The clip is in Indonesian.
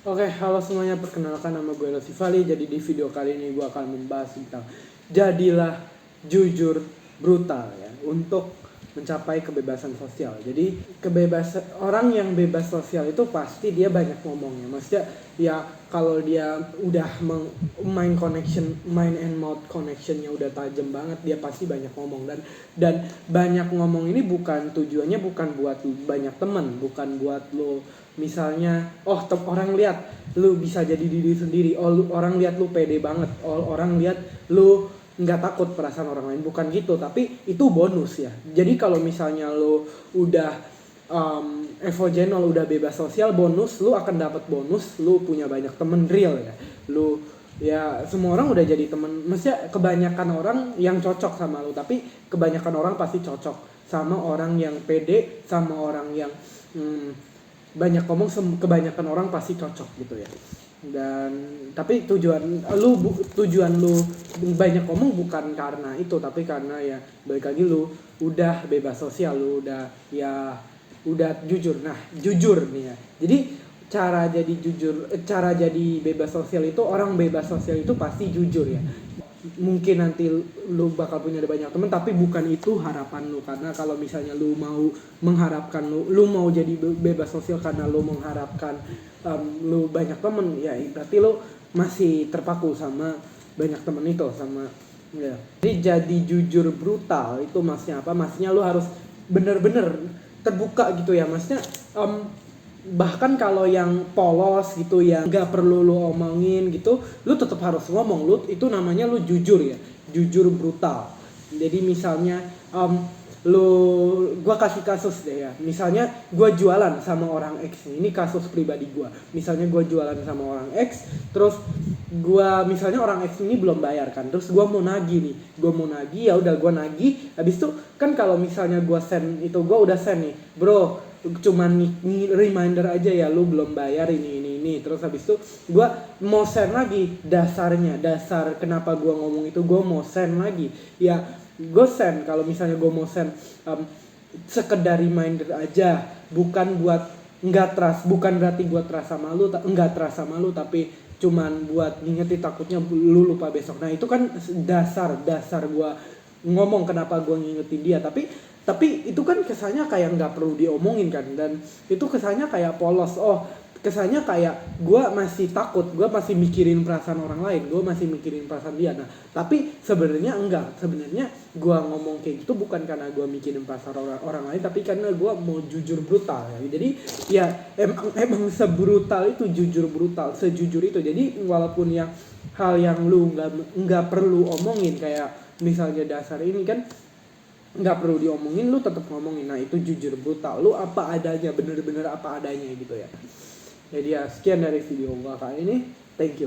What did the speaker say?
Oke, halo semuanya, perkenalkan nama gue Lutfi Fali. Jadi di video kali ini gue akan membahas tentang jadilah jujur brutal ya untuk mencapai kebebasan sosial. Jadi kebebasan orang yang bebas sosial itu pasti dia banyak ngomongnya. Maksudnya ya kalau dia udah main connection, mind and mouth connectionnya udah tajam banget, dia pasti banyak ngomong dan banyak ngomong ini bukan tujuannya bukan buat banyak teman, bukan buat lo misalnya orang lihat lu bisa jadi diri sendiri, orang lihat lu pede banget, orang lihat lu nggak takut perasaan orang lain, bukan gitu, tapi itu bonus ya. Jadi kalau misalnya lu udah evogenol, udah bebas sosial, bonus lu akan dapat bonus lu punya banyak temen real ya. Lu ya semua orang udah jadi temen, maksudnya kebanyakan orang yang cocok sama lu, tapi kebanyakan orang pasti cocok sama orang yang pede, sama orang yang banyak ngomong. Kebanyakan orang pasti cocok gitu ya. Dan tapi tujuan lu banyak ngomong bukan karena itu, tapi karena ya balik lagi lu udah bebas sosial, lu udah jujur. Nah, jujur nih ya. Jadi cara jadi bebas sosial itu, orang bebas sosial itu pasti jujur ya. Mungkin nanti lu bakal punya banyak teman, tapi bukan itu harapan lu. Karena kalau misalnya lu mau mengharapkan lu mau jadi bebas sosial karena lu mengharapkan lu banyak temen, ya berarti lu masih terpaku sama banyak temen itu, sama ya. Jadi jujur brutal itu maksudnya apa? Maksudnya lu harus bener-bener terbuka gitu ya. Maksudnya bahkan kalau yang polos gitu ya nggak perlu lu omongin gitu, lu tetap harus ngomong. Lu itu namanya lu jujur ya, jujur brutal. Jadi misalnya gua kasih kasus deh ya, misalnya gua jualan sama orang X, ini kasus pribadi gua. Misalnya gua jualan sama orang X, terus misalnya orang X ini belum bayar kan, terus gua mau nagih, ya udah gua nagih. Habis itu kan kalau misalnya gua send itu, gua udah send nih, bro, cuman reminder aja ya, lu belum bayar ini. Terus habis itu gue mau send lagi, dasar kenapa gue ngomong itu, gue mau send lagi ya. Gue send, kalau misalnya gue mau send sekedar reminder aja, bukan buat bukan berarti gue nggak trust sama lu, tapi cuman buat ngingetin, takutnya lu lupa besok. Nah itu kan dasar gue ngomong kenapa gue ngingetin dia. Tapi itu kan kesannya kayak nggak perlu diomongin kan, dan itu kesannya kayak polos. Kesannya kayak gue masih takut, gue masih mikirin perasaan orang lain, gue masih mikirin perasaan dia. Nah tapi sebenarnya enggak, sebenarnya gue ngomong kayak gitu bukan karena gue mikirin perasaan orang lain, tapi karena gue mau jujur brutal ya. Jadi ya emang sebrutal itu, jujur brutal, sejujur itu. Jadi walaupun yang hal yang lu nggak perlu omongin, kayak misalnya dasar ini kan nggak perlu diomongin, lu tetap ngomongin. Nah itu jujur brutal, lu apa adanya, bener-bener apa adanya gitu ya. Jadi ya sekian dari video gua kali ini, thank you.